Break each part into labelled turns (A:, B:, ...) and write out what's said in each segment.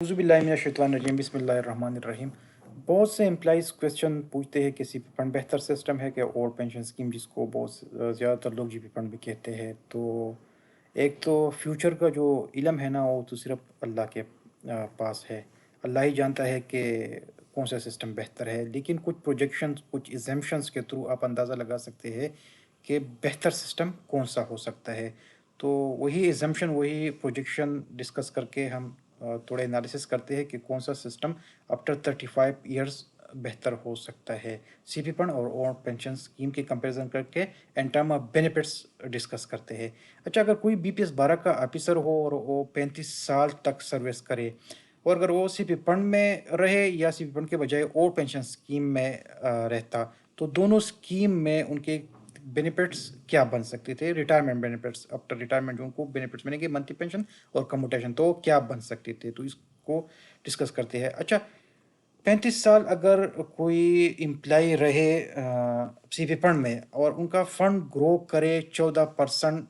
A: औज़ुबिल्लाहिमिनश्शैतानिर्रजीम बिस्मिल्लाहिर्रहमानिर्रहीम। बहुत से एम्प्लॉइज़ क्वेश्चन पूछते हैं कि सीपी फंड बेहतर सिस्टम है कि और पेंशन स्कीम, जिसको बहुत ज़्यादातर लोग जीपी फंड भी कहते हैं। तो एक तो फ्यूचर का जो इल्म है ना, वो तो सिर्फ अल्लाह के पास है। अल्लाह ही जानता है कि कौन सा सिस्टम बेहतर है, लेकिन कुछ प्रोजेक्शंस, कुछ एग्जम्पशंस के थ्रू आप अंदाज़ा लगा सकते हैं कि बेहतर सिस्टम कौन सा हो सकता है। तो वही एग्जम्पशन, वही प्रोजेक्शन डिस्कस करके हम थोड़ा एनालिसिस करते हैं कि कौन सा सिस्टम आफ्टर 35 ईयर्स बेहतर हो सकता है। सीपी फंड और पेंशन स्कीम की कंपैरिजन करके and term of benefits discuss करते हैं। अच्छा, अगर कोई बीपीएस 12 का ऑफिसर हो और वो 35 साल तक सर्विस करे, और अगर वो सीपी फंड में रहे या सीपी फंड के बजाय और पेंशन स्कीम में रहता, तो दोनों स्कीम में उनके बेनिफिट्स क्या बन सकते थे। रिटायरमेंट बेनिफिट्स, आफ्टर रिटायरमेंट जो उनको बेनिफिट्स मिलेंगे, मंथली पेंशन और कम्यूटेशन, तो क्या बन सकते थे, तो इसको डिस्कस करते हैं। अच्छा, 35 साल अगर कोई एम्प्लॉय रहे सीपी फंड में और उनका फंड ग्रो करे 14%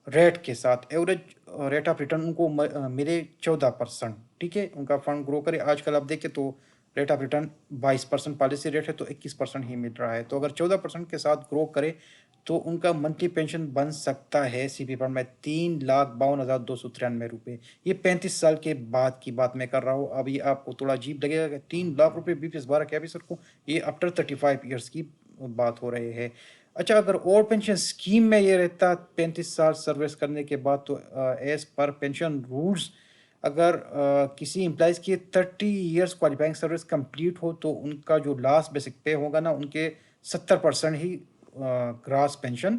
A: रेट के साथ, एवरेज रेट ऑफ रिटर्न उनको मिले 14%, ठीक है, उनका फंड ग्रो करे। आजकल आप देखें तो rate of return 22% policy rate है, तो 21% ही मिल रहा है। तो अगर 14% के साथ ग्रो करे तो उनका मंथली पेंशन बन सकता है सीपी फंड में 3,52,293 रुपये। ये 35 साल के बाद की बात मैं कर रहा हूँ। अभी आपको थोड़ा अजीब लगेगा कि 3 लाख रुपये बीपीएस 12 के ऑफिसर को, ये आफ्टर 35 ईयर्स की बात हो रही है। अच्छा, अगर और पेंशन स्कीम में ये रहता 35 साल सर्विस करने के बाद, तो एज पर पेंशन रूल्स, अगर किसी एम्प्लॉइज़ की 30 ईयर्स क्वालिफाइंग सर्विस कंप्लीट हो, तो उनका जो लास्ट बेसिक पे होगा ना, उनके 70% ही ग्रास पेंशन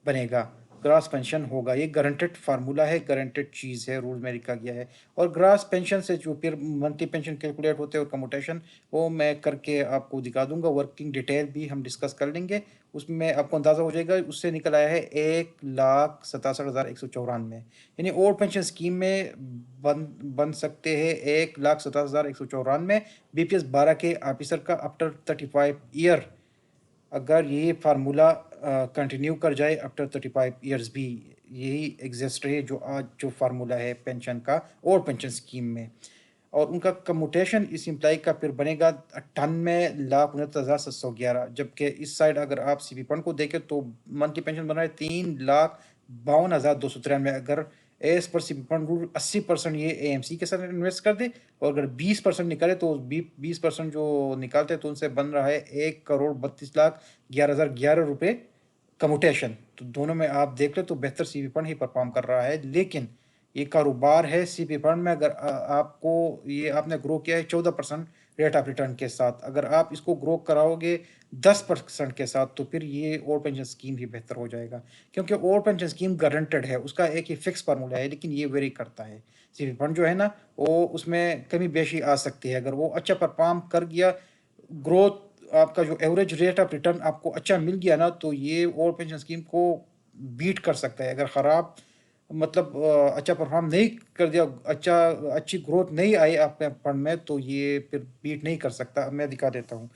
A: बनेगा, ग्रास पेंशन होगा। ये गारंटेड फार्मूला है, गारंटेड चीज़ है, रूल में लिखा गया है। और ग्रास पेंशन से जो फिर मंथली पेंशन कैलकुलेट होते हैं और कम्यूटेशन, वो मैं करके आपको दिखा दूंगा। वर्किंग डिटेल भी हम डिस्कस कर लेंगे, उसमें आपको अंदाज़ा हो जाएगा। उससे निकल आया है 1,67,194, यानी और पेंशन स्कीम में बन सकते हैं 1,67,194 बीपीएस 12 के ऑफिसर का आफ्टर 35 ईयर, अगर ये फार्मूला कंटिन्यू कर जाए आफ्टर 35 ईयर्स भी, यही एग्जिस्ट रहे जो आज जो फार्मूला है पेंशन का और पेंशन स्कीम में। और उनका कम्यूटेशन इस इम्प्लाई का फिर बनेगा 98,69,711, जबकि इस साइड अगर आप सीपी फंड को देखें तो मंथली पेंशन बन रहा है 3,52,293। अगर as per CP fund rule 80% ये एएमसी के साथ इन्वेस्ट कर दे, और अगर 20% निकाले तो 20% जो निकालते हैं तो उनसे बन रहा है 1,32,11,011 रुपये कम्यूटेशन। तो दोनों में आप देख ले तो बेहतर सीपी फंड ही परफॉर्म कर रहा है। लेकिन ये कारोबार है सीपी फंड में, अगर आपको ये आपने ग्रो किया है 14% रेट ऑफ रिटर्न के साथ, अगर आप इसको ग्रो कराओगे 10% के साथ, तो फिर ये और पेंशन स्कीम ही बेहतर हो जाएगा। क्योंकि और पेंशन स्कीम गारंटेड है, उसका एक ही फिक्स फार्मूला है, लेकिन ये वेरी करता है। सीपी फंड जो है ना, वो उसमें कमी बेशी आ सकती है। अगर वो अच्छा परफॉर्म कर गया, ग्रोथ आपका जो एवरेज रेट ऑफ रिटर्न आपको अच्छा मिल गया ना, तो ये और पेंशन स्कीम को बीट कर सकता है। अगर ख़राब मतलब अच्छा परफॉर्म नहीं कर दिया, अच्छी ग्रोथ नहीं आई आपके फंड में, तो ये फिर बीट नहीं कर सकता। अब मैं दिखा देता हूँ।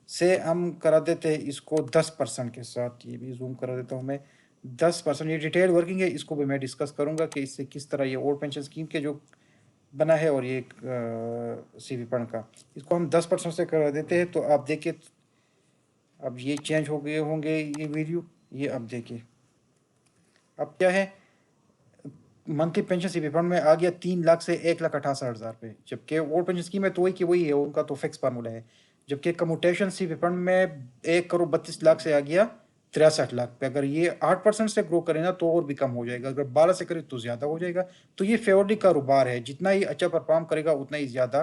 A: से हम करा देते हैं इसको 10% के साथ, ये भी जूम करा देता हूँ मैं। 10% ये डिटेल वर्किंग है, इसको भी मैं डिस्कस करूँगा कि इससे किस तरह ये ओल्ड पेंशन स्कीम के जो बना है और ये सीपी फंड का, इसको हम 10% से करा देते हैं। तो आप देखिए, अब ये चेंज हो गए होंगे ये वीडियो, ये अब देखिए अब क्या है। मंथली पेंशन सीपी फंड में आ गया 3 लाख से 1,68,000 रुपये, जबकि ओल्ड पेंशन स्कीम में तो वही की वही है, उनका तो फिक्स फार्मूला है। जबकि कम्यूटेशन सीपी फंड में 1,32,00,000 से आ गया 63 लाख पे। अगर ये 8% से ग्रो करे ना तो और भी कम हो जाएगा, अगर 12 से करे तो ज़्यादा हो जाएगा। तो ये फेवरली कारोबार है, जितना ही अच्छा परफॉर्म करेगा उतना ही ज़्यादा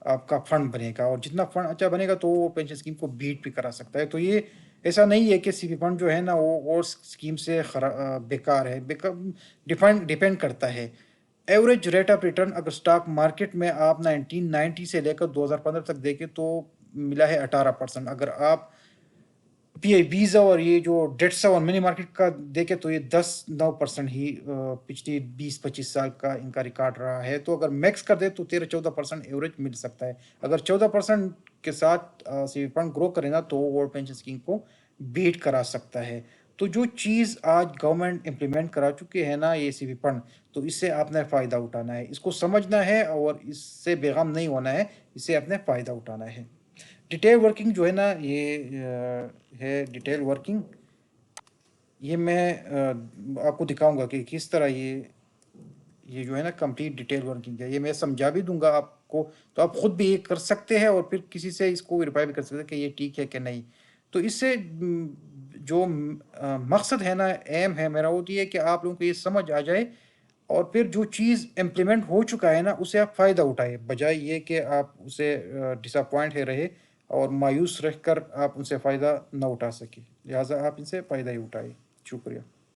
A: आपका फंड बनेगा, और जितना फंड अच्छा बनेगा तो वो पेंशन स्कीम को बीट भी करा सकता है। तो ये ऐसा नहीं है कि सीपी फंड जो है ना वो और स्कीम से बेकार है, बेकार डिपेंड करता है। एवरेज रेट ऑफ रिटर्न अगर स्टॉक मार्केट में आप 1990 से लेकर 2015 तक देखें तो मिला है 18%। अगर आप पीआई वीजा और ये जो डेट्स और मनी मार्केट का देखें तो ये 10-9% ही पिछली 20-25 साल का इनका रिकॉर्ड रहा है। तो अगर मैक्स कर दे तो 13-14% एवरेज मिल सकता है। अगर 14% के साथ फंड ग्रो करे ना, तो वर्ल्ड पेंशन स्कीम को बीट करा सकता है। تو جو چیز آج گورنمنٹ امپلیمنٹ کرا چکے ہیں نا یہ سی وی فنڈ، تو اس سے آپ نے فائدہ اٹھانا ہے، اس کو سمجھنا ہے اور اس سے بیغم نہیں ہونا ہے، اس سے آپ نے فائدہ اٹھانا ہے۔ ڈیٹیل ورکنگ جو ہے نا یہ ہے ڈیٹیل ورکنگ، یہ میں آپ کو دکھاؤں گا کہ کس طرح یہ جو ہے نا کمپلیٹ ڈیٹیل ورکنگ ہے، یہ میں سمجھا بھی دوں گا آپ کو، تو آپ خود بھی یہ کر سکتے ہیں اور پھر کسی سے اس کو ویریفائی بھی کر سکتے ہیں کہ یہ ٹھیک ہے کہ نہیں۔ تو اس سے جو مقصد ہے نا، ایم ہے میرا، وہ یہ ہے کہ آپ لوگوں کو یہ سمجھ آ جائے اور پھر جو چیز امپلیمنٹ ہو چکا ہے نا اسے آپ فائدہ اٹھائے، بجائے یہ کہ آپ اسے ڈس اپوائنٹ رہے اور مایوس رہ کر آپ ان سے فائدہ نہ اٹھا سکے، لہٰذا آپ ان سے فائدہ ہی اٹھائے۔ شکریہ۔